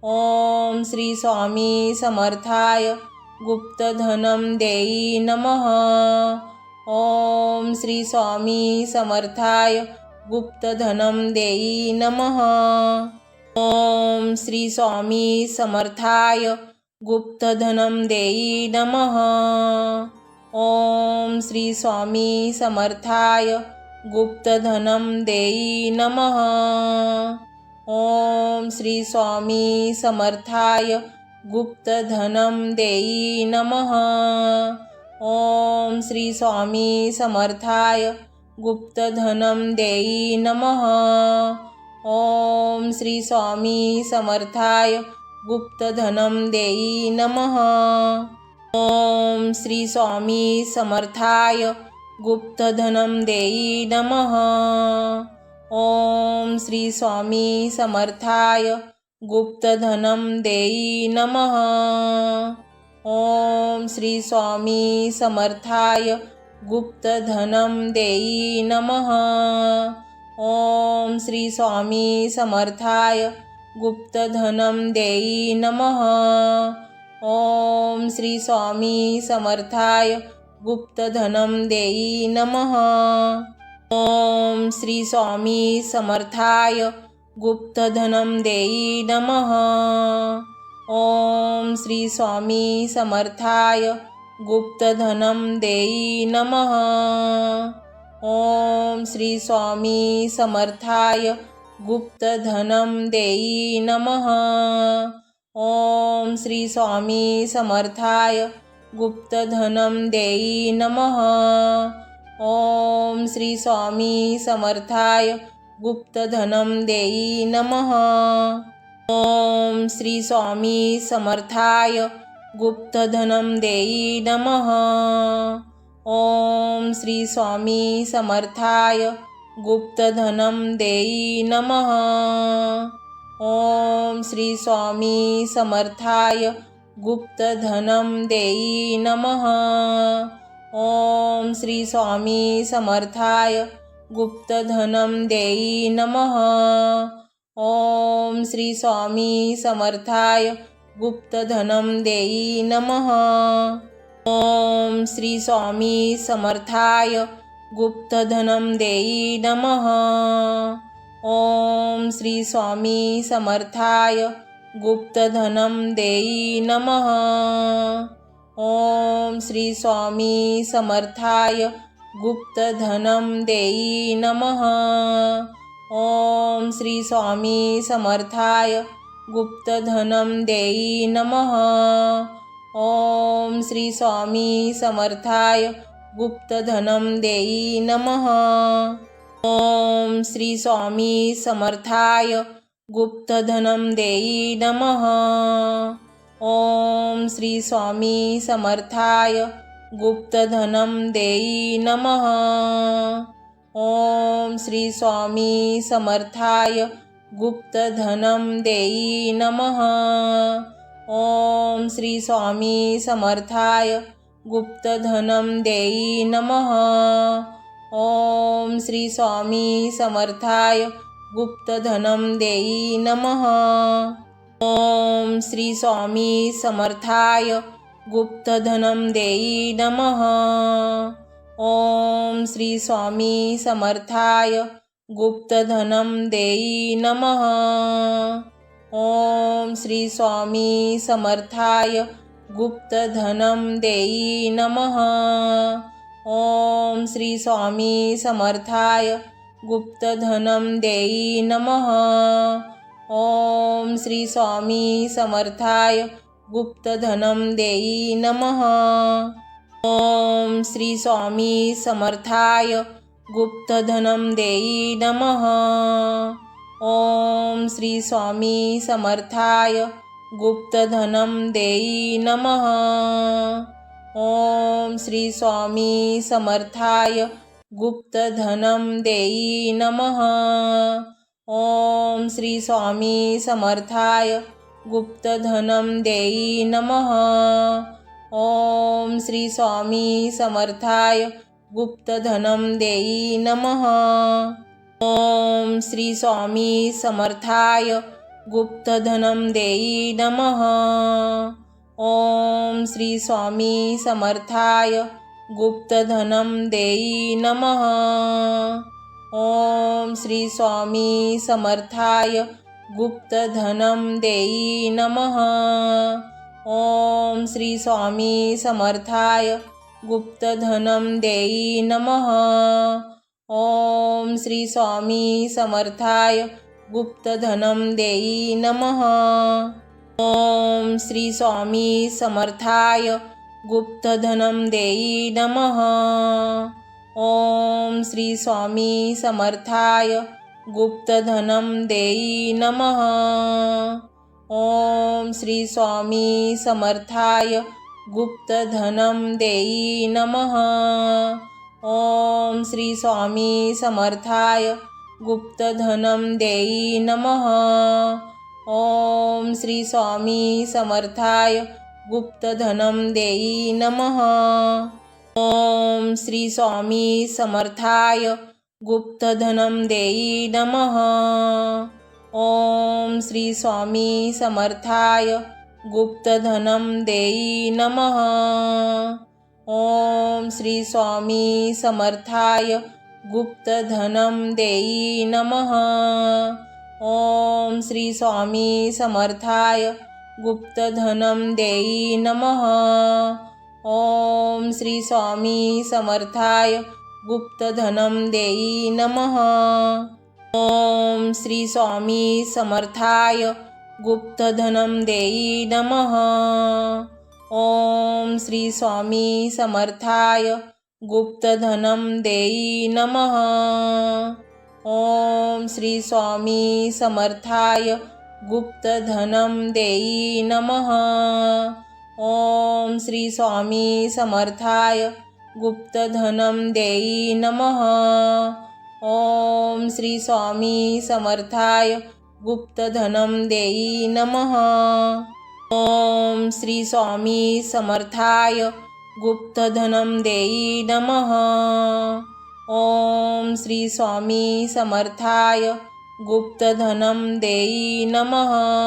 ओम श्री स्वामी समर्थाय गुप्तधनं देई नमः। ओम श्री स्वामी समर्थाय गुप्तधनं देई नमः। ओम श्री स्वामी समर्थाय गुप्तधनं देई नमः। ओम श्री स्वामी समर्थाय गुप्तधनं देई नमः। ओम श्री स्वामी समर्थाय गुप्तधनं देई नमः। ओम श्री स्वामी समर्थाय गुप्तधनं देई नमः। ओम श्री स्वामी समर्थाय गुप्तधनं देई नमः। ओम श्री स्वामी समर्थाय गुप्तधनं देई नमः। ओम श्री स्वामी समर्थाय गुप्तधनं देई नमः। ओम श्री स्वामी समर्थाय गुप्तधनं देई नमः। ओम श्री स्वामी समर्थाय गुप्तधनं देई नमः। ओम श्री स्वामी समर्थाय गुप्तधनं देई नमः। ओम श्री स्वामी समर्थाय गुप्तधनं देई नमः। ओम श्री स्वामी समर्थाय गुप्तधनं देई नमः। ओम श्री स्वामी समर्थाय गुप्तधनं देई नमः। ओम श्री स्वामी समर्थाय गुप्तधनं देई नमः। ओम श्री स्वामी समर्थाय गुप्तधनं देई नमः। ओम श्री स्वामी समर्थाय गुप्तधनं देई नमः। ओम श्री स्वामी समर्थाय गुप्तधनं देई नमः। ओम श्री स्वामी समर्थाय गुप्तधनं देई नमः। ओम श्री स्वामी समर्थाय गुप्तधनं देई नमः। ओम श्री स्वामी समर्थाय गुप्तधनं देई नमः। ओम श्री स्वामी समर्थाय गुप्तधनं देई नमः। ओम श्री स्वामी समर्थाय गुप्तधनं देई नमः। ओम श्री स्वामी समर्थाय गुप्तधनं देई नमः। ओम श्री स्वामी समर्थाय गुप्तधनं देई नमः। ओम श्री स्वामी समर्थाय गुप्तधनं देई नमः। ओम श्री स्वामी समर्थाय गुप्तधनं देई नमः। ओम श्री स्वामी समर्थाय गुप्तधनं देई नमः। ओम श्री स्वामी समर्थाय गुप्तधनं देई नमः। ओम श्री स्वामी समर्थाय गुप्तधनं देई नमः। ओम श्री स्वामी समर्थाय गुप्तधनं देई नमः। ओम श्री स्वामी समर्थाय गुप्तधनं देई नमः। ओम श्री स्वामी समर्थाय गुप्तधनं देई नमः। ओम श्री स्वामी समर्थाय गुप्तधनं देई नमः। ओम श्री स्वामी समर्थाय गुप्तधनं देई नमः। ओम श्री स्वामी समर्थाय गुप्तधनं देई नमः। ओम श्री स्वामी समर्थाय गुप्तधनं देई नमः। ओम श्री स्वामी समर्थाय गुप्तधनं देई नमः। ओम श्री स्वामी समर्थाय गुप्तधनं देई नमः। ओम श्री स्वामी समर्थाय गुप्तधनं देई नमः। ओम श्री स्वामी समर्थाय गुप्तधनं देई नमः। ओम श्री स्वामी समर्थाय गुप्तधनं देई नमः। ओम श्री स्वामी समर्थाय गुप्तधनं देई नमः। ओम श्री स्वामी समर्थाय गुप्तधनं देई नमः। ओम श्री स्वामी समर्थाय गुप्तधनं देई नमः। ओम श्री स्वामी समर्थाय गुप्तधनं देई नमः। ओम श्री स्वामी समर्थाय गुप्तधनं देई नमः। ओम श्री स्वामी समर्थाय गुप्तधनं देई नमः। ओम श्री स्वामी समर्थाय गुप्तधनं देई नमः। ओम श्री स्वामी समर्थाय गुप्तधनं देई नमः। ओम श्री स्वामी समर्थाय गुप्तधनं देई नमः। ओम श्री स्वामी समर्थाय गुप्तधनं देई नमः। ओम श्री स्वामी समर्थाय गुप्तधनं देई नमः। ओम श्री स्वामी समर्थाय गुप्तधनं देई नमः। ओम श्री स्वामी समर्थाय गुप्तधनं देई नमः। ओम श्री स्वामी समर्थाय गुप्तधनं देई नमः। ओम श्री स्वामी समर्थाय गुप्तधनं देई नमः। ओम श्री स्वामी समर्थाय गुप्तधनं देई नमः। ओम श्री स्वामी समर्थाय गुप्तधनं देई नमः। ओम श्री स्वामी समर्थाय गुप्तधनं देई नमः। ओम श्री स्वामी समर्थाय गुप्तधनं देई नमः। ओम श्री स्वामी समर्थाय गुप्तधनं देई नमः। ओम श्री स्वामी समर्थाय गुप्तधनं देई नमः।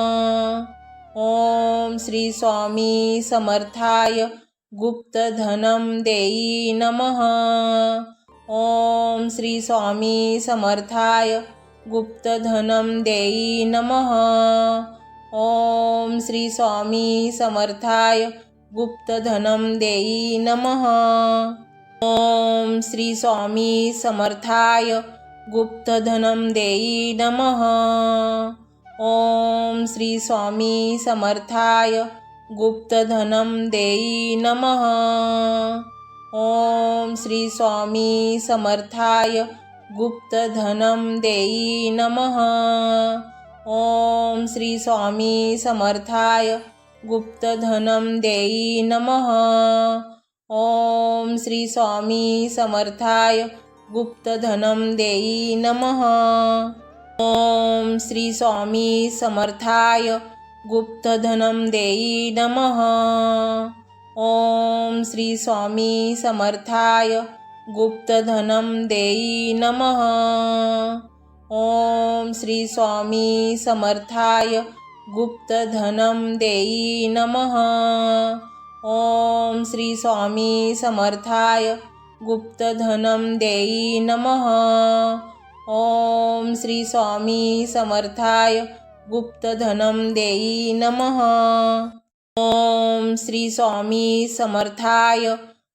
ओम श्री स्वामी समर्थाय गुप्तधनं देई नमः। ओम श्री स्वामी समर्थाय गुप्तधनं देई नमः। ओम श्री स्वामी समर्थाय गुप्तधनं देई नमः। ओम श्री स्वामी समर्थाय गुप्तधनं देई नमः। ओम श्री स्वामी समर्थाय गुप्तधनं देई नमः। ओम श्री स्वामी समर्थाय गुप्तधनं देई नमः। ओम श्री स्वामी समर्थाय गुप्तधनं देई नमः। ओम श्री स्वामी समर्थाय गुप्तधनं देई नमः। ओम श्री स्वामी समर्थाय गुप्तधनं देई नमः। ओम श्री स्वामी समर्थाय गुप्तधनं देई नमः। ओम श्री स्वामी समर्थाय गुप्तधनं देई नमः। ओम श्री स्वामी समर्थाय गुप्तधनं देई नमः। ओम श्री स्वामी समर्थाय गुप्तधनं देई नमः। ओम श्री स्वामी समर्थाय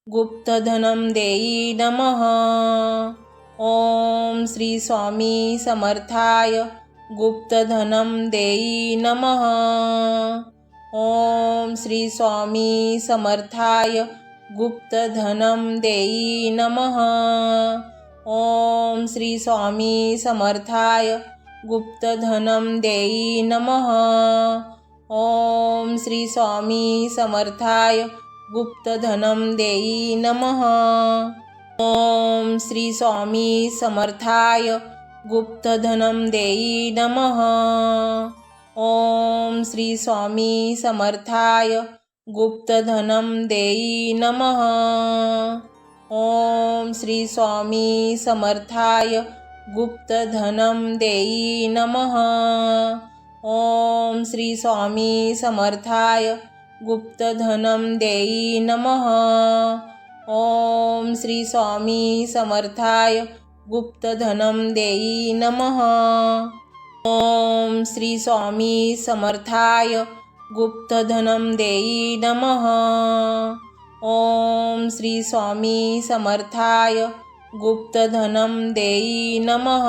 गुप्तधनं देई नमः। ओम श्री स्वामी समर्थाय गुप्तधनं देई नमः। ओम श्री स्वामी समर्थाय गुप्तधनं देई नमः। ओम श्री स्वामी समर्थाय गुप्तधनं देई नमः। ओम श्री स्वामी समर्थाय गुप्तधनं देई नमः। ओम श्री स्वामी समर्थाय गुप्तधनं देई नमः। ओम श्री स्वामी समर्थाय गुप्तधनं देई नमः। ओम श्री स्वामी समर्थाय गुप्तधनं देई नमः। ओम श्री स्वामी समर्थाय गुप्तधनं देई नमः। ओम श्री स्वामी समर्थाय गुप्तधनं देई नमः। ओम श्री स्वामी समर्थाय गुप्तधनं देई नमः। ओम श्री स्वामी समर्थाय गुप्तधनं देई नमः।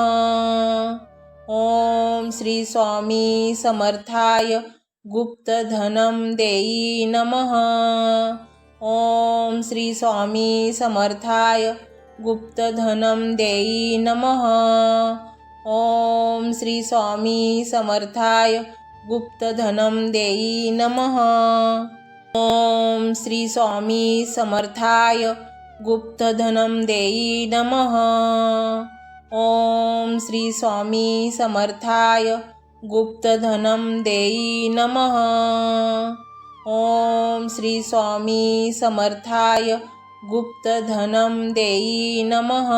ओम श्री स्वामी समर्थाय गुप्तधनं देई नमः। ओम श्री स्वामी समर्थाय गुप्तधनं देई नमः। ओम श्री स्वामी समर्थाय गुप्तधनं देई नमः। ओम श्री स्वामी समर्थाय गुप्तधनं देई नमः। ओम श्री स्वामी समर्थाय गुप्तधनं देई नमः। ओम श्री स्वामी समर्थाय गुप्तधनं देई नमः।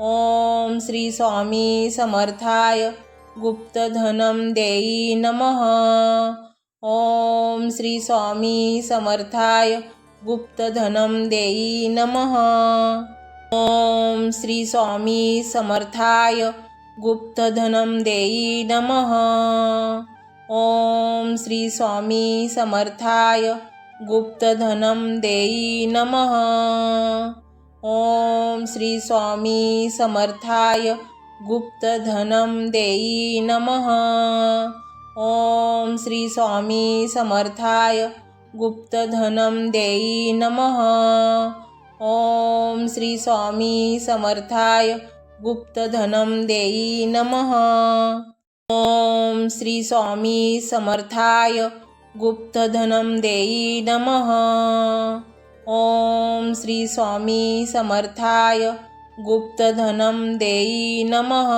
ओम श्री स्वामी समर्थाय गुप्तधनं देई नमः। ओम श्री स्वामी समर्थाय गुप्तधनं देई नमः। ओम श्री स्वामी समर्थाय गुप्तधनं देई नमः। ओम श्री स्वामी समर्थाय गुप्तधनं देई नमः। ओम श्री स्वामी समर्थाय गुप्तधनं देई नमः। ओम श्री स्वामी समर्थाय गुप्तधनं देई नमः। ओम श्री स्वामी समर्थाय गुप्तधनं देई नमः। ओम श्री स्वामी समर्थाय गुप्तधनं देई नमः। ओम श्री स्वामी समर्थाय गुप्तधनं देई नमः।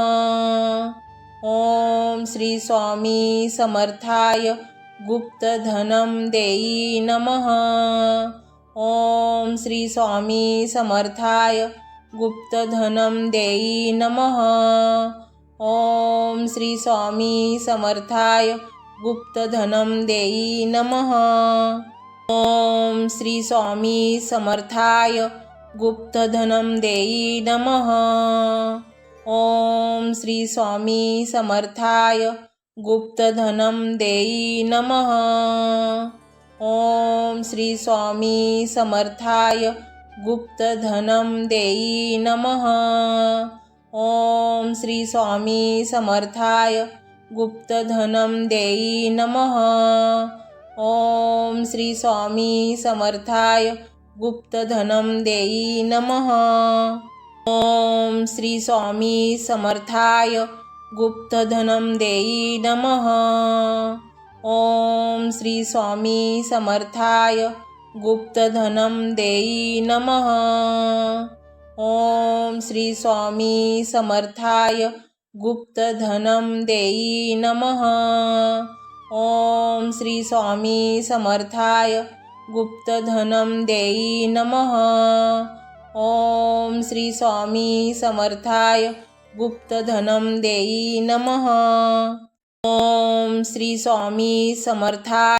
ओम श्री स्वामी समर्थाय गुप्तधनं देई नमः। ओम श्री स्वामी समर्थाय गुप्तधनं देई नमः। ओम श्री स्वामी समर्थाय गुप्तधनं देई नमः। ओम श्री स्वामी समर्थाय गुप्तधनं देई नमः। ओम श्री स्वामी समर्थाय गुप्तधनं देई नमः। ओम श्री स्वामी समर्थाय गुप्तधनं देई नमः। ओम श्री स्वामी समर्थाय गुप्तधनं देई नमः। ओम श्री स्वामी समर्थाय गुप्तधनं देई नमः। ओम श्री स्वामी समर्थाय गुप्तधनं देई नमः। ओम श्री स्वामी समर्थाय गुप्तधनं देई नमः। ओम श्री स्वामी समर्थाय गुप्तधनं देई नमः। ओम श्री स्वामी समर्थाय गुप्तधनं देई नमः। ओम श्री स्वामी समर्थाय गुप्तधनं देई नमः। ओम श्री स्वामी समर्थाय